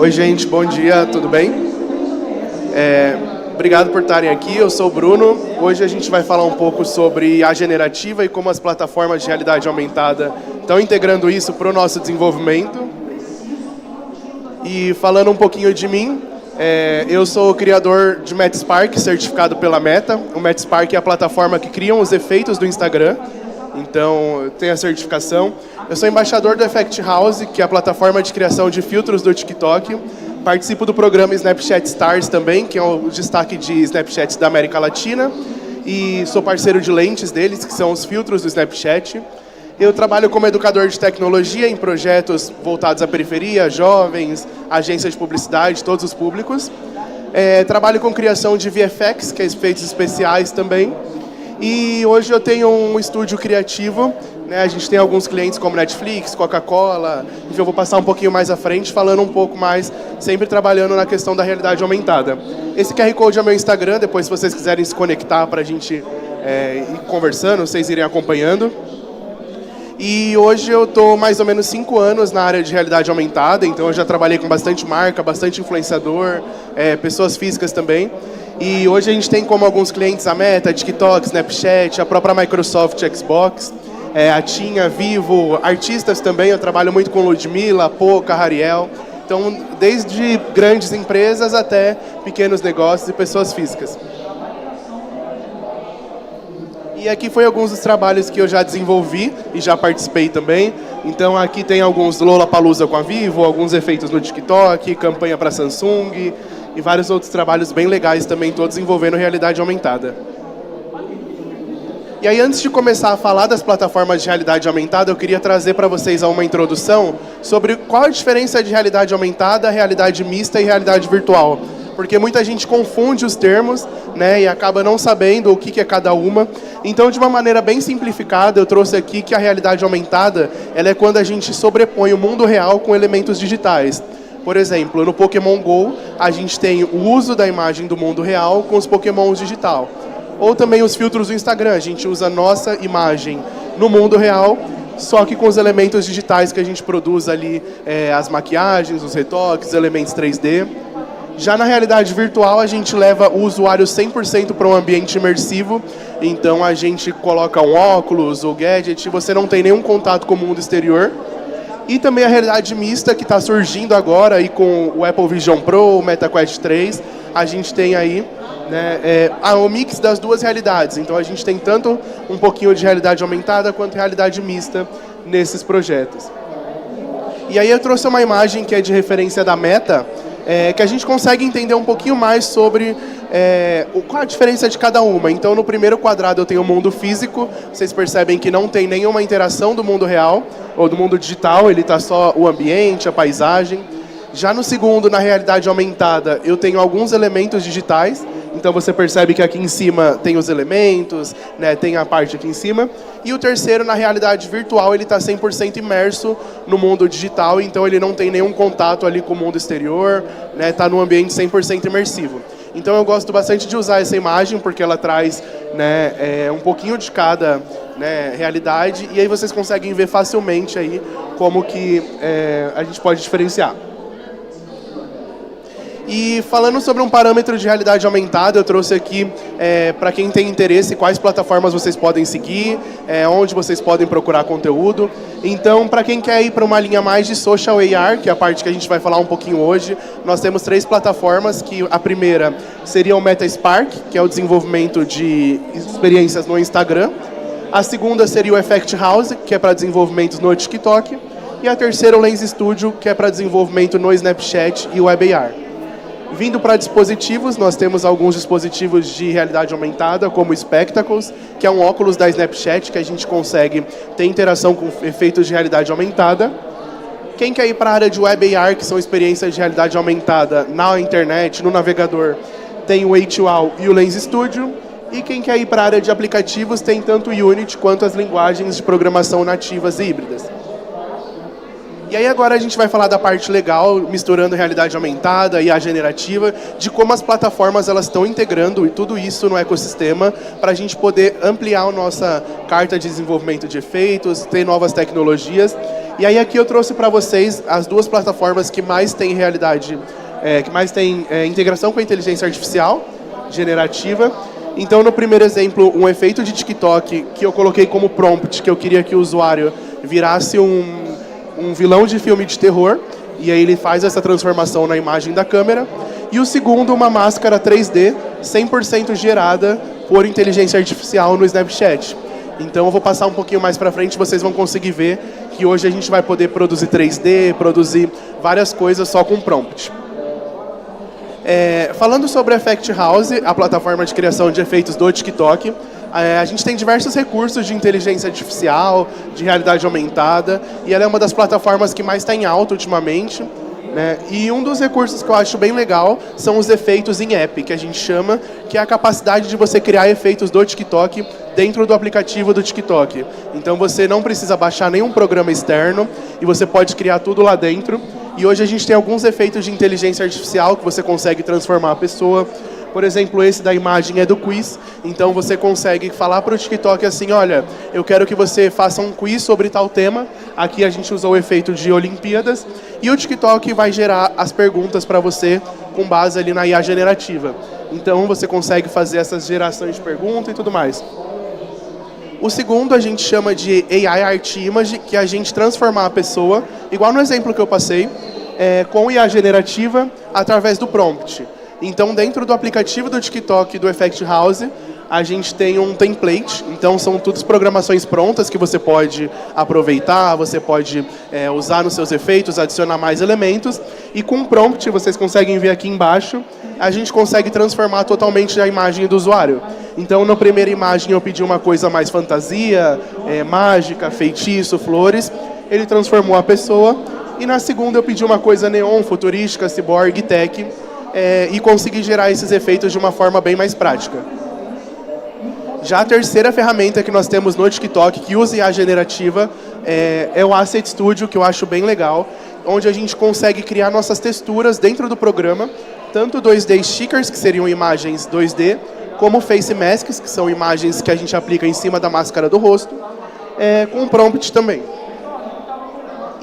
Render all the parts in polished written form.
Oi, gente, bom dia, tudo bem? Obrigado por estarem aqui, eu sou o Bruno. Hoje a gente vai falar um pouco sobre a generativa e como as plataformas de realidade aumentada estão integrando isso para o nosso desenvolvimento. E falando um pouquinho de mim, eu sou o criador de Metspark, certificado pela Meta. O Metspark é a plataforma que cria os efeitos do Instagram, então eu tenho a certificação. Eu sou embaixador do Effect House, que é a plataforma de criação de filtros do TikTok. Participo do programa Snapchat Stars também, que é o destaque de Snapchats da América Latina. E sou parceiro de lentes deles, que são os filtros do Snapchat. Eu trabalho como educador de tecnologia em projetos voltados à periferia, jovens, agências de publicidade, todos os públicos. Trabalho com criação de VFX, que é efeitos especiais também. E hoje eu tenho um estúdio criativo, né? A gente tem alguns clientes como Netflix, Coca-Cola, enfim, eu vou passar um pouquinho mais à frente, falando um pouco mais, sempre trabalhando na questão da realidade aumentada. Esse QR Code é o meu Instagram, depois se vocês quiserem se conectar para a gente ir conversando, vocês irem acompanhando. E hoje eu estou mais ou menos 5 anos na área de realidade aumentada, então eu já trabalhei com bastante marca, bastante influenciador, pessoas físicas também. E hoje a gente tem como alguns clientes a Meta, TikTok, Snapchat, a própria Microsoft, Xbox, a TIM, a Vivo, artistas também. Eu trabalho muito com Ludmilla, Poca, Hariel. Então, desde grandes empresas até pequenos negócios e pessoas físicas. E aqui foi alguns dos trabalhos que eu já desenvolvi e já participei também. Então aqui tem alguns Lollapalooza com a Vivo, alguns efeitos no TikTok, campanha para Samsung e vários outros trabalhos bem legais também, todos envolvendo realidade aumentada. E aí, antes de começar a falar das plataformas de realidade aumentada, eu queria trazer para vocês uma introdução sobre qual a diferença de realidade aumentada, realidade mista e realidade virtual. Porque muita gente confunde os termos, né, e acaba não sabendo o que é cada uma. Então, de uma maneira bem simplificada, eu trouxe aqui que a realidade aumentada ela é quando a gente sobrepõe o mundo real com elementos digitais. Por exemplo, no Pokémon GO, a gente tem o uso da imagem do mundo real com os Pokémons digital. Ou também os filtros do Instagram, a gente usa a nossa imagem no mundo real, só que com os elementos digitais que a gente produz ali, as maquiagens, os retoques, elementos 3D. Já na realidade virtual, a gente leva o usuário 100% para um ambiente imersivo. Então, a gente coloca um óculos ou gadget, você não tem nenhum contato com o mundo exterior. E também a realidade mista, que está surgindo agora aí com o Apple Vision Pro, o MetaQuest 3. A gente tem aí, né, o mix das duas realidades. Então, a gente tem tanto um pouquinho de realidade aumentada quanto realidade mista nesses projetos. E aí eu trouxe uma imagem que é de referência da Meta, que a gente consegue entender um pouquinho mais sobre qual a diferença de cada uma. Então, no primeiro quadrado eu tenho o mundo físico, vocês percebem que não tem nenhuma interação do mundo real ou do mundo digital, ele está só o ambiente, a paisagem. Já no segundo, na realidade aumentada, eu tenho alguns elementos digitais, então você percebe que aqui em cima tem os elementos, né, tem a parte aqui em cima. E o terceiro, na realidade virtual, ele está 100% imerso no mundo digital, então ele não tem nenhum contato ali com o mundo exterior, né, está num ambiente 100% imersivo. Então eu gosto bastante de usar essa imagem, porque ela traz, né, um pouquinho de cada, né, realidade, e aí vocês conseguem ver facilmente aí como que a gente pode diferenciar. E falando sobre um parâmetro de realidade aumentada, eu trouxe aqui, para quem tem interesse, quais plataformas vocês podem seguir, onde vocês podem procurar conteúdo. Então, para quem quer ir para uma linha mais de social AR, que é a parte que a gente vai falar um pouquinho hoje, nós temos 3 plataformas, que a primeira seria o Metspark, que é o desenvolvimento de experiências no Instagram. A segunda seria o Effect House, que é para desenvolvimentos no TikTok. E a terceira, o Lens Studio, que é para desenvolvimento no Snapchat e Web AR. Vindo para dispositivos, nós temos alguns dispositivos de realidade aumentada, como o Spectacles, que é um óculos da Snapchat, que a gente consegue ter interação com efeitos de realidade aumentada. Quem quer ir para a área de Web AR, que são experiências de realidade aumentada na internet, no navegador, tem o H2O e o Lens Studio. E quem quer ir para a área de aplicativos, tem tanto o Unity quanto as linguagens de programação nativas e híbridas. E aí agora a gente vai falar da parte legal, misturando realidade aumentada e a generativa, de como as plataformas elas estão integrando e tudo isso no ecossistema para a gente poder ampliar a nossa carta de desenvolvimento de efeitos, ter novas tecnologias. E aí aqui eu trouxe para vocês as duas plataformas que mais têm realidade, que mais têm integração com a inteligência artificial generativa. Então, no primeiro exemplo, um efeito de TikTok que eu coloquei como prompt, que eu queria que o usuário virasse um vilão de filme de terror, e aí ele faz essa transformação na imagem da câmera. E o segundo, uma máscara 3D 100% gerada por inteligência artificial no Snapchat. Então eu vou passar um pouquinho mais para frente, vocês vão conseguir ver que hoje a gente vai poder produzir 3D, produzir várias coisas só com prompt. Falando sobre Effect House, a plataforma de criação de efeitos do TikTok, a gente tem diversos recursos de inteligência artificial, de realidade aumentada, e ela é uma das plataformas que mais está em alta ultimamente. Né? E um dos recursos que eu acho bem legal são os efeitos em app, que a gente chama, que é a capacidade de você criar efeitos do TikTok dentro do aplicativo do TikTok. Então você não precisa baixar nenhum programa externo e você pode criar tudo lá dentro. E hoje a gente tem alguns efeitos de inteligência artificial que você consegue transformar a pessoa. Por exemplo, esse da imagem é do quiz, então você consegue falar para o TikTok assim, olha, eu quero que você faça um quiz sobre tal tema, aqui a gente usou o efeito de Olimpíadas, e o TikTok vai gerar as perguntas para você com base ali na IA generativa. Então você consegue fazer essas gerações de perguntas e tudo mais. O segundo a gente chama de AI Art Image, que é a gente transformar a pessoa, igual no exemplo que eu passei, com IA generativa através do prompt. Então, dentro do aplicativo do TikTok do Effect House, a gente tem um template. Então, são todas programações prontas que você pode aproveitar, você pode usar nos seus efeitos, adicionar mais elementos. E com o prompt, vocês conseguem ver aqui embaixo, a gente consegue transformar totalmente a imagem do usuário. Então, na primeira imagem, eu pedi uma coisa mais fantasia, mágica, feitiço, flores. Ele transformou a pessoa. E na segunda, eu pedi uma coisa neon, futurística, cyborg, tech. E conseguir gerar esses efeitos de uma forma bem mais prática. Já a terceira ferramenta que nós temos no TikTok, que usa IA generativa, é o Asset Studio, que eu acho bem legal, onde a gente consegue criar nossas texturas dentro do programa, tanto 2D stickers, que seriam imagens 2D, como face masks, que são imagens que a gente aplica em cima da máscara do rosto, com prompt também.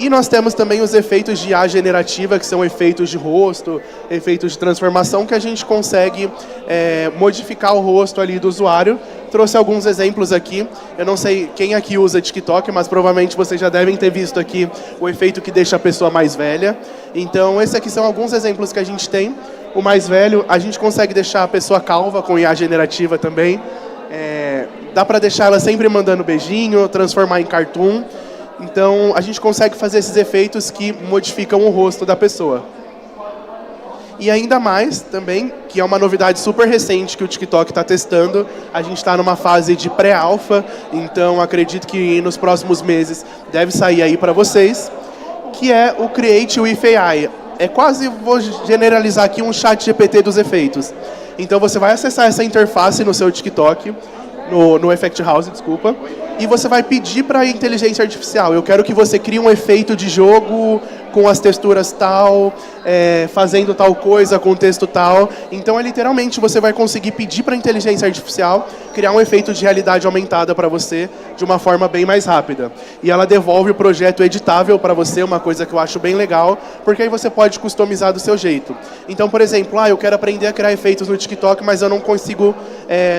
E nós temos também os efeitos de IA generativa, que são efeitos de rosto, efeitos de transformação, que a gente consegue modificar o rosto ali do usuário. Trouxe alguns exemplos aqui. Eu não sei quem aqui usa TikTok, mas provavelmente vocês já devem ter visto aqui o efeito que deixa a pessoa mais velha. Então, esses aqui são alguns exemplos que a gente tem. O mais velho, a gente consegue deixar a pessoa calva com IA generativa também. Dá para deixar ela sempre mandando beijinho, transformar em cartoon. Então, a gente consegue fazer esses efeitos que modificam o rosto da pessoa. E ainda mais, também, que é uma novidade super recente que o TikTok está testando, a gente está numa fase de pré-alfa, então acredito que nos próximos meses deve sair aí para vocês, que é o Create with AI. É quase, vou generalizar aqui, um chat GPT dos efeitos. Então, você vai acessar essa interface no seu TikTok, no Effect House, desculpa, e você vai pedir para a inteligência artificial, eu quero que você crie um efeito de jogo com as texturas tal, fazendo tal coisa com o texto tal. Então, literalmente, você vai conseguir pedir para a inteligência artificial criar um efeito de realidade aumentada para você de uma forma bem mais rápida. E ela devolve o projeto editável para você, uma coisa que eu acho bem legal, porque aí você pode customizar do seu jeito. Então, por exemplo, eu quero aprender a criar efeitos no TikTok, mas eu não consigo,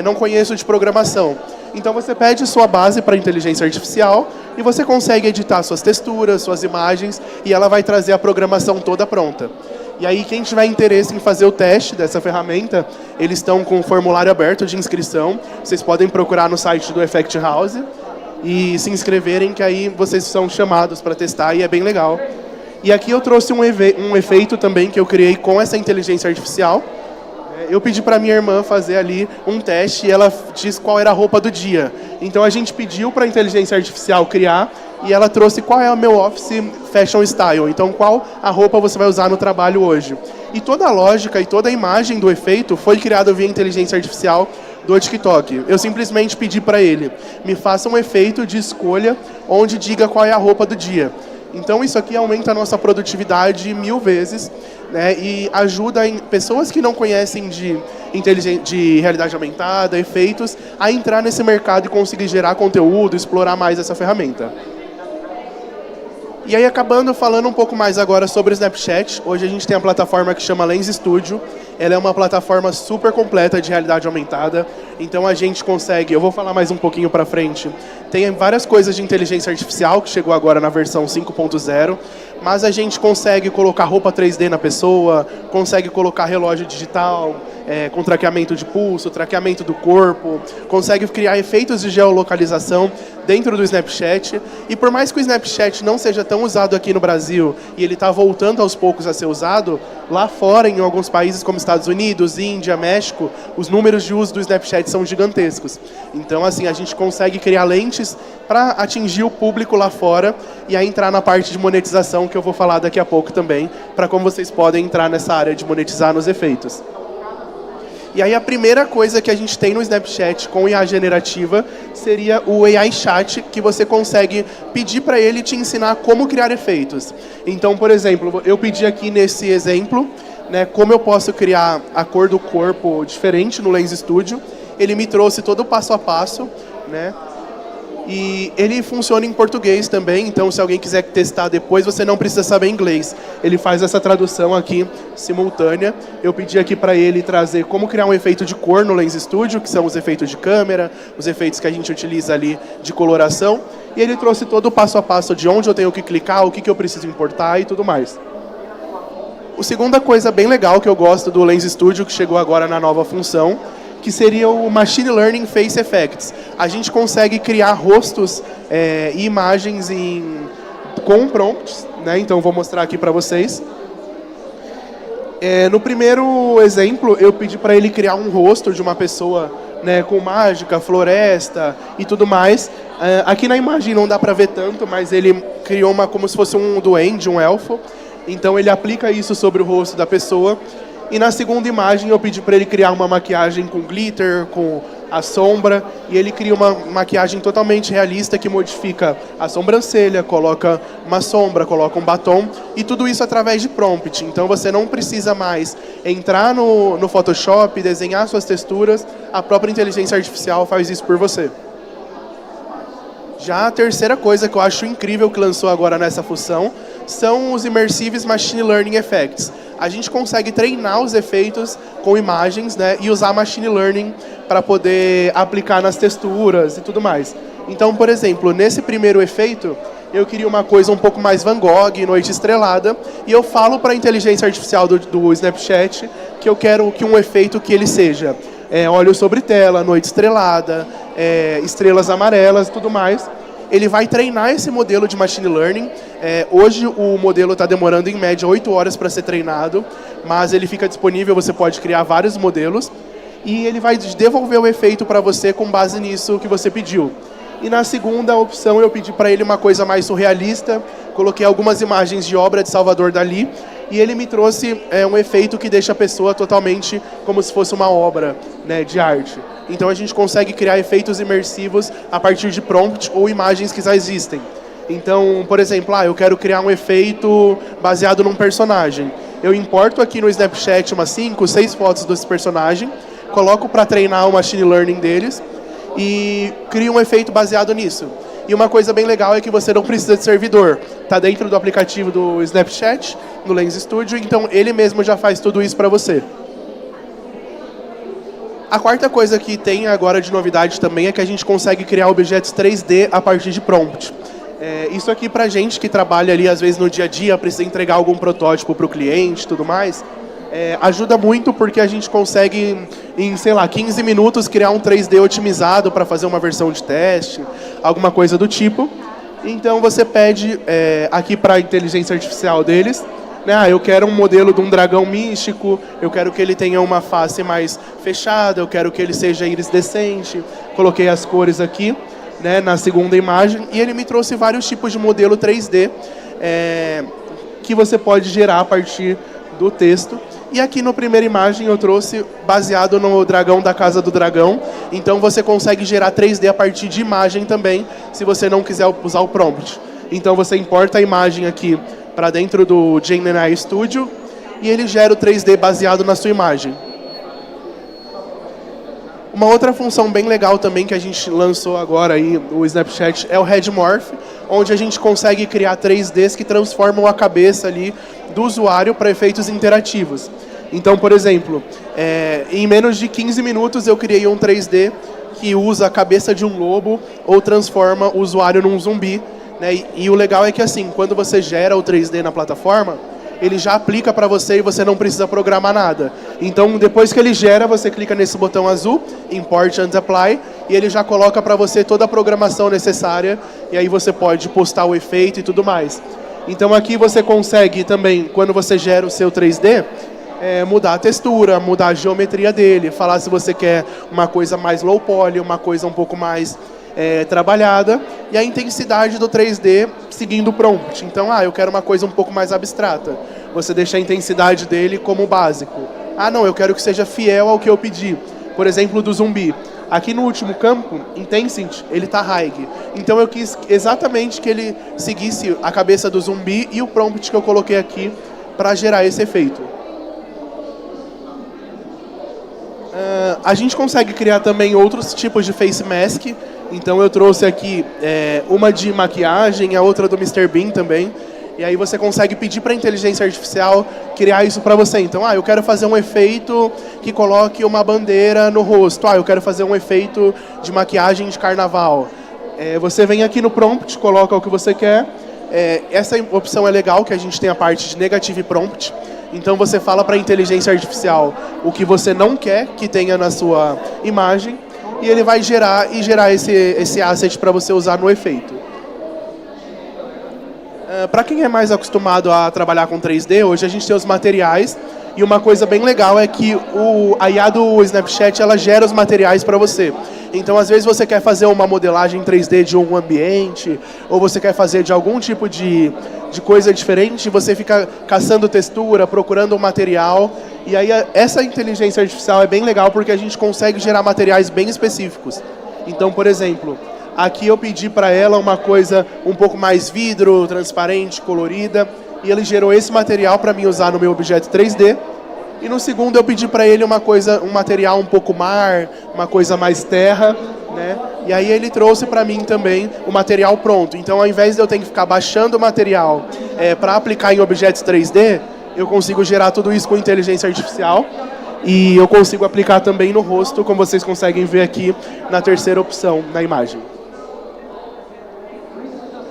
não conheço de programação. Então você pede sua base para a inteligência artificial e você consegue editar suas texturas, suas imagens, e ela vai trazer a programação toda pronta. E aí quem tiver interesse em fazer o teste dessa ferramenta, eles estão com um formulário aberto de inscrição. Vocês podem procurar no site do Effect House e se inscreverem, que aí vocês são chamados para testar e é bem legal. E aqui eu trouxe um efeito também que eu criei com essa inteligência artificial. Eu pedi para minha irmã fazer ali um teste e ela disse qual era a roupa do dia. Então a gente pediu para a inteligência artificial criar e ela trouxe qual é o meu office fashion style. Então qual a roupa você vai usar no trabalho hoje. E toda a lógica e toda a imagem do efeito foi criada via inteligência artificial do TikTok. Eu simplesmente pedi para ele, me faça um efeito de escolha onde diga qual é a roupa do dia. Então isso aqui aumenta a nossa produtividade 1000 vezes, né, e ajuda pessoas que não conhecem de realidade aumentada, efeitos, a entrar nesse mercado e conseguir gerar conteúdo, explorar mais essa ferramenta. E aí, acabando falando um pouco mais agora sobre o Snapchat, hoje a gente tem a plataforma que chama Lens Studio. Ela é uma plataforma super completa de realidade aumentada. Então a gente consegue, eu vou falar mais um pouquinho para frente, tem várias coisas de inteligência artificial que chegou agora na versão 5.0, mas a gente consegue colocar roupa 3D na pessoa, consegue colocar relógio digital, com traqueamento de pulso, traqueamento do corpo, consegue criar efeitos de geolocalização dentro do Snapchat. E por mais que o Snapchat não seja tão usado aqui no Brasil, e ele está voltando aos poucos a ser usado, lá fora, em alguns países como Estados Unidos, Índia, México, os números de uso do Snapchat são gigantescos. Então, assim, a gente consegue criar lentes para atingir o público lá fora e aí entrar na parte de monetização, que eu vou falar daqui a pouco também, para como vocês podem entrar nessa área de monetizar nos efeitos. E aí a primeira coisa que a gente tem no Snapchat com IA generativa seria o AI Chat, que você consegue pedir para ele te ensinar como criar efeitos. Então, por exemplo, eu pedi aqui nesse exemplo, né, como eu posso criar a cor do corpo diferente no Lens Studio. Ele me trouxe todo o passo a passo, né? E ele funciona em português também, então se alguém quiser testar depois, você não precisa saber inglês. Ele faz essa tradução aqui simultânea. Eu pedi aqui para ele trazer como criar um efeito de cor no Lens Studio, que são os efeitos de câmera, os efeitos que a gente utiliza ali de coloração. E ele trouxe todo o passo a passo de onde eu tenho que clicar, o que eu preciso importar e tudo mais. A segunda coisa bem legal que eu gosto do Lens Studio, que chegou agora na nova função, que seria o Machine Learning Face Effects. A gente consegue criar rostos e imagens com prompts, né? Então, vou mostrar aqui para vocês. No primeiro exemplo, eu pedi para ele criar um rosto de uma pessoa, né, com mágica, floresta e tudo mais. Aqui na imagem não dá para ver tanto, mas ele criou como se fosse um duende, um elfo. Então, ele aplica isso sobre o rosto da pessoa. E na segunda imagem eu pedi para ele criar uma maquiagem com glitter, com a sombra, e ele cria uma maquiagem totalmente realista que modifica a sobrancelha, coloca uma sombra, coloca um batom, e tudo isso através de prompt. Então você não precisa mais entrar no Photoshop, desenhar suas texturas, a própria inteligência artificial faz isso por você. Já a terceira coisa que eu acho incrível que lançou agora nessa função são os Immersive Machine Learning Effects. A gente consegue treinar os efeitos com imagens, né, e usar Machine Learning para poder aplicar nas texturas e tudo mais. Então, por exemplo, nesse primeiro efeito, eu queria uma coisa um pouco mais Van Gogh, noite estrelada, e eu falo para a inteligência artificial do Snapchat que eu quero que um efeito que ele seja olhos sobre tela, noite estrelada, estrelas amarelas e tudo mais. Ele vai treinar esse modelo de Machine Learning. Hoje o modelo está demorando em média 8 horas para ser treinado, mas ele fica disponível, você pode criar vários modelos, e ele vai devolver o efeito para você com base nisso que você pediu. E na segunda opção eu pedi para ele uma coisa mais surrealista, coloquei algumas imagens de obra de Salvador Dalí, e ele me trouxe um efeito que deixa a pessoa totalmente como se fosse uma obra, né, de arte. Então a gente consegue criar efeitos imersivos a partir de prompt ou imagens que já existem. Então, por exemplo, eu quero criar um efeito baseado num personagem. Eu importo aqui no Snapchat umas 5, 6 fotos desse personagem, coloco para treinar o machine learning deles e crio um efeito baseado nisso. E uma coisa bem legal é que você não precisa de servidor. Está dentro do aplicativo do Snapchat, no Lens Studio, então ele mesmo já faz tudo isso para você. A quarta coisa que tem agora de novidade também é que a gente consegue criar objetos 3D a partir de prompt. Isso aqui pra gente que trabalha ali, às vezes, no dia a dia, precisa entregar algum protótipo para o cliente e tudo mais, ajuda muito porque a gente consegue, em, sei lá, 15 minutos, criar um 3D otimizado para fazer uma versão de teste, alguma coisa do tipo. Então você pede aqui para a inteligência artificial deles, né, eu quero um modelo de um dragão místico, eu quero que ele tenha uma face mais fechada, eu quero que ele seja iridescente. Coloquei as cores aqui, né, na segunda imagem, e ele me trouxe vários tipos de modelo 3D que você pode gerar a partir do texto. E aqui na primeira imagem eu trouxe baseado no dragão da Casa do Dragão. Então você consegue gerar 3D a partir de imagem também, se você não quiser usar o prompt. Então você importa a imagem aqui para dentro do Gemini Studio e ele gera o 3D baseado na sua imagem. Uma outra função bem legal também que a gente lançou agora aí, o Snapchat, é o Head Morph. onde a gente consegue criar 3Ds que transformam a cabeça ali do usuário para efeitos interativos. Então, por exemplo, em menos de 15 minutos eu criei um 3D que usa a cabeça de um lobo ou transforma o usuário num zumbi, né? E o legal é que assim, quando você gera o 3D na plataforma, ele já aplica para você e você não precisa programar nada. Então, depois que ele gera, você clica nesse botão azul, Import and Apply, e ele já coloca para você toda a programação necessária, e aí você pode postar o efeito e tudo mais. Então, aqui você consegue também, quando você gera o seu 3D, mudar a textura, mudar a geometria dele, falar se você quer uma coisa mais low poly, uma coisa um pouco mais trabalhada, e a intensidade do 3D seguindo o prompt. Então, eu quero uma coisa um pouco mais abstrata. Você deixa a intensidade dele como básico. Não, eu quero que seja fiel ao que eu pedi. Por exemplo, do zumbi. Aqui no último campo, Intensity, ele está high. Então eu quis exatamente que ele seguisse a cabeça do zumbi e o prompt que eu coloquei aqui para gerar esse efeito. A gente consegue criar também outros tipos de face mask. Então eu trouxe aqui uma de maquiagem, a outra do Mr. Bean também. E aí você consegue pedir para a inteligência artificial criar isso para você. Então, eu quero fazer um efeito que coloque uma bandeira no rosto. Eu quero fazer um efeito de maquiagem de carnaval. Você vem aqui no prompt, coloca o que você quer. Essa opção é legal, que a gente tem a parte de Negative Prompt. Então você fala para a inteligência artificial o que você não quer que tenha na sua imagem. E ele vai gerar esse asset para você usar no efeito. Para quem é mais acostumado a trabalhar com 3D, hoje a gente tem os materiais. E uma coisa bem legal é que a IA do Snapchat, ela gera os materiais para você. Então, às vezes, você quer fazer uma modelagem 3D de um ambiente, ou você quer fazer de algum tipo de coisa diferente, você fica caçando textura, procurando um material. E aí, essa inteligência artificial é bem legal porque a gente consegue gerar materiais bem específicos. Então, por exemplo, aqui eu pedi para ela uma coisa um pouco mais vidro, transparente, colorida, e ele gerou esse material para mim usar no meu objeto 3D. E no segundo eu pedi para ele um material um pouco mar, uma coisa mais terra, né? E aí ele trouxe para mim também o material pronto. Então, ao invés de eu ter que ficar baixando o material para aplicar em objetos 3D, eu consigo gerar tudo isso com inteligência artificial. E eu consigo aplicar também no rosto, como vocês conseguem ver aqui na terceira opção na imagem.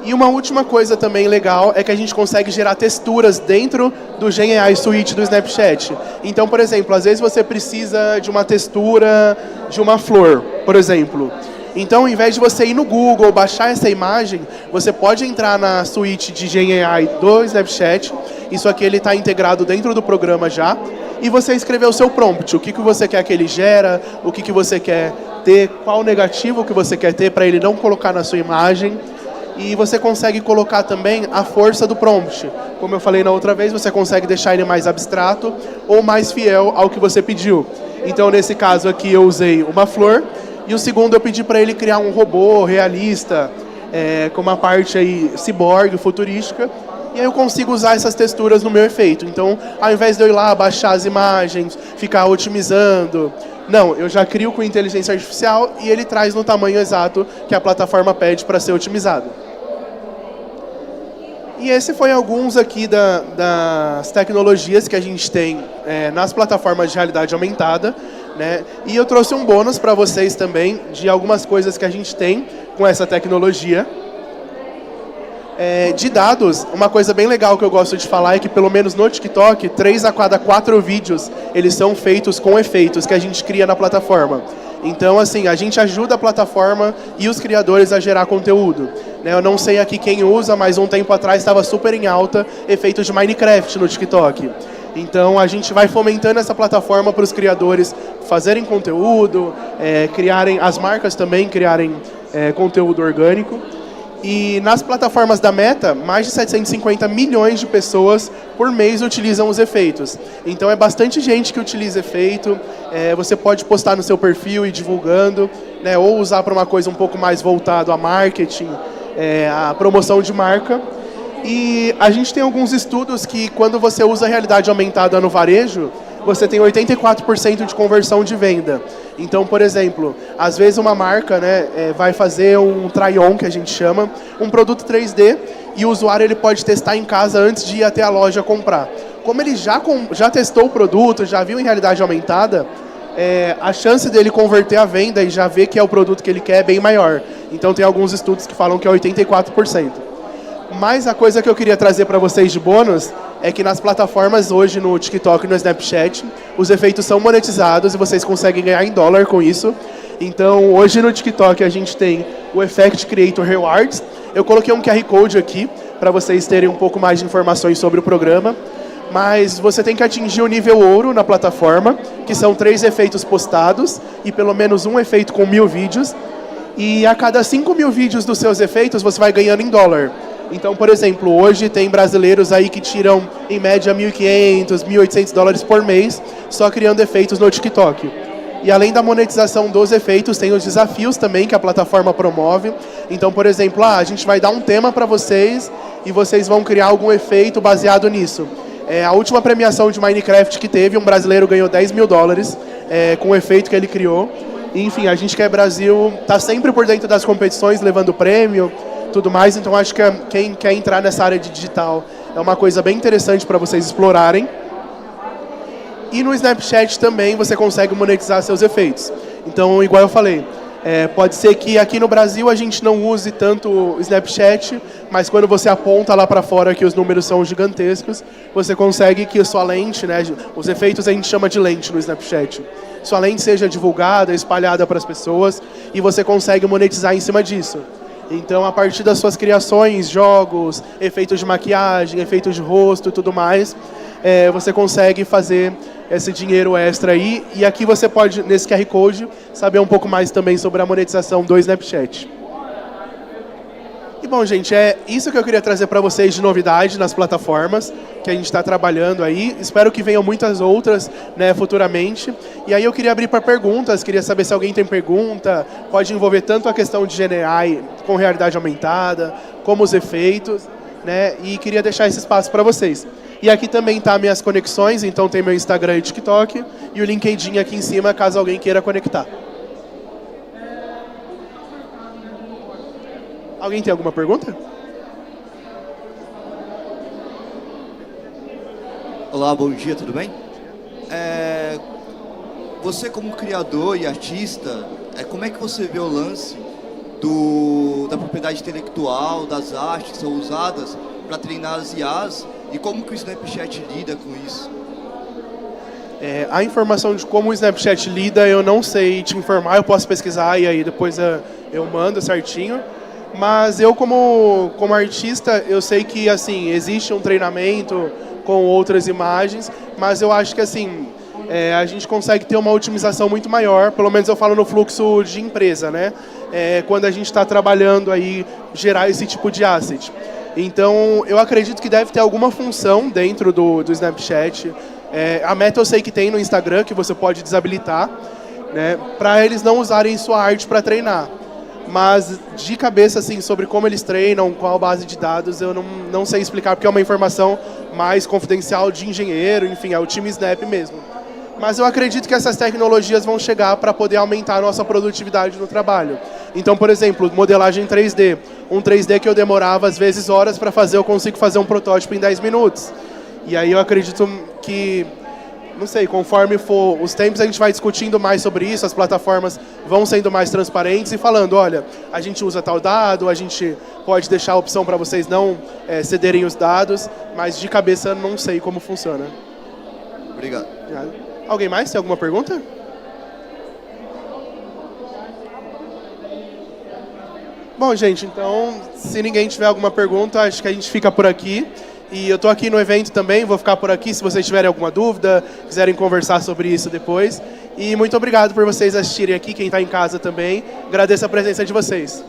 E uma última coisa também legal é que a gente consegue gerar texturas dentro do Gen AI Suite do Snapchat. Então, por exemplo, às vezes você precisa de uma textura de uma flor, por exemplo. Então, ao invés de você ir no Google, baixar essa imagem, você pode entrar na suite de Gen AI do Snapchat. Isso aqui ele está integrado dentro do programa já. E você escrever o seu prompt, o que você quer que ele gera, o que você quer ter, qual negativo que você quer ter para ele não colocar na sua imagem. E você consegue colocar também a força do prompt. Como eu falei na outra vez, você consegue deixar ele mais abstrato ou mais fiel ao que você pediu. Então, nesse caso aqui, eu usei uma flor. E o segundo, eu pedi para ele criar um robô realista, com uma parte aí ciborgue, futurística. E aí eu consigo usar essas texturas no meu efeito. Então, ao invés de eu ir lá baixar as imagens, ficar otimizando... Não, eu já crio com inteligência artificial e ele traz no tamanho exato que a plataforma pede para ser otimizado. E esse foi alguns aqui das tecnologias que a gente tem nas plataformas de realidade aumentada, né? E eu trouxe um bônus para vocês também de algumas coisas que a gente tem com essa tecnologia. De dados, uma coisa bem legal que eu gosto de falar é que, pelo menos no TikTok, 3 a cada 4 vídeos, eles são feitos com efeitos que a gente cria na plataforma. Então, assim, a gente ajuda a plataforma e os criadores a gerar conteúdo. Eu não sei aqui quem usa, mas um tempo atrás estava super em alta efeitos de Minecraft no TikTok. Então, a gente vai fomentando essa plataforma para os criadores fazerem conteúdo, criarem, as marcas também criarem conteúdo orgânico. E nas plataformas da Meta, mais de 750 milhões de pessoas por mês utilizam os efeitos. Então é bastante gente que utiliza efeito. Você pode postar no seu perfil e ir divulgando, né, ou usar para uma coisa um pouco mais voltado a marketing, a promoção de marca. E a gente tem alguns estudos que quando você usa a realidade aumentada no varejo, você tem 84% de conversão de venda. Então, por exemplo, às vezes uma marca, né, vai fazer um try-on, que a gente chama, um produto 3D, e o usuário ele pode testar em casa antes de ir até a loja comprar. Como ele já testou o produto, já viu em realidade aumentada, a chance dele converter a venda e já ver que é o produto que ele quer é bem maior. Então tem alguns estudos que falam que é 84%. Mas a coisa que eu queria trazer para vocês de bônus é que nas plataformas hoje, no TikTok e no Snapchat, os efeitos são monetizados e vocês conseguem ganhar em dólar com isso. Então hoje no TikTok a gente tem o Effect Creator Rewards. Eu coloquei um QR Code aqui para vocês terem um pouco mais de informações sobre o programa. Mas você tem que atingir o nível ouro na plataforma, que são 3 efeitos postados e pelo menos um efeito com 1000 vídeos. E a cada 5.000 vídeos dos seus efeitos, você vai ganhando em dólar. Então, por exemplo, hoje tem brasileiros aí que tiram, em média, 1.500, 1.800 dólares por mês, só criando efeitos no TikTok. E além da monetização dos efeitos, tem os desafios também que a plataforma promove. Então, por exemplo, a gente vai dar um tema para vocês e vocês vão criar algum efeito baseado nisso. A última premiação de Minecraft que teve, um brasileiro ganhou 10 mil dólares com o efeito que ele criou. E, enfim, a gente que é Brasil está sempre por dentro das competições, levando prêmio, tudo mais. Então, acho que quem quer entrar nessa área de digital é uma coisa bem interessante para vocês explorarem. E no Snapchat também você consegue monetizar seus efeitos. Então, igual eu falei, pode ser que aqui no Brasil a gente não use tanto o Snapchat, mas quando você aponta lá para fora que os números são gigantescos, você consegue que a sua lente, né, os efeitos a gente chama de lente no Snapchat, sua lente seja divulgada, espalhada para as pessoas e você consegue monetizar em cima disso. Então, a partir das suas criações, jogos, efeitos de maquiagem, efeitos de rosto e tudo mais, você consegue fazer esse dinheiro extra aí. E aqui você pode, nesse QR Code, saber um pouco mais também sobre a monetização do Snapchat. E bom, gente, é isso que eu queria trazer para vocês de novidade nas plataformas que a gente está trabalhando aí. Espero que venham muitas outras, né, futuramente. E aí eu queria abrir para perguntas, queria saber se alguém tem pergunta. Pode envolver tanto a questão de GenAI com realidade aumentada, como os efeitos, né? E queria deixar esse espaço para vocês. E aqui também tá minhas conexões, então tem meu Instagram e TikTok, e o LinkedIn aqui em cima, caso alguém queira conectar. Alguém tem alguma pergunta? Olá, bom dia, tudo bem? Você como criador e artista, como é que você vê o lance da propriedade intelectual, das artes que são usadas para treinar as IAs, e como que o Snapchat lida com isso? A informação de como o Snapchat lida, eu não sei te informar, eu posso pesquisar e aí depois eu mando certinho. Mas eu, como artista, eu sei que assim, existe um treinamento com outras imagens, mas eu acho que assim, a gente consegue ter uma otimização muito maior, pelo menos eu falo no fluxo de empresa, né? Quando a gente está trabalhando aí, gerar esse tipo de asset. Então, eu acredito que deve ter alguma função dentro do Snapchat. A meta eu sei que tem no Instagram, que você pode desabilitar, né, para eles não usarem sua arte para treinar. Mas, de cabeça, assim, sobre como eles treinam, qual base de dados, eu não sei explicar, porque é uma informação mais confidencial de engenheiro, enfim, é o time Snap mesmo. Mas eu acredito que essas tecnologias vão chegar para poder aumentar a nossa produtividade no trabalho. Então, por exemplo, modelagem 3D. Um 3D que eu demorava, às vezes, horas para fazer, eu consigo fazer um protótipo em 10 minutos. E aí eu acredito que, não sei, conforme for os tempos, a gente vai discutindo mais sobre isso, as plataformas vão sendo mais transparentes e falando, olha, a gente usa tal dado, a gente pode deixar a opção para vocês não cederem os dados, mas de cabeça não sei como funciona. Obrigado. Alguém mais? Tem alguma pergunta? Bom, gente, então, se ninguém tiver alguma pergunta, acho que a gente fica por aqui. E eu estou aqui no evento também, vou ficar por aqui se vocês tiverem alguma dúvida, quiserem conversar sobre isso depois. E muito obrigado por vocês assistirem aqui, quem está em casa também. Agradeço a presença de vocês.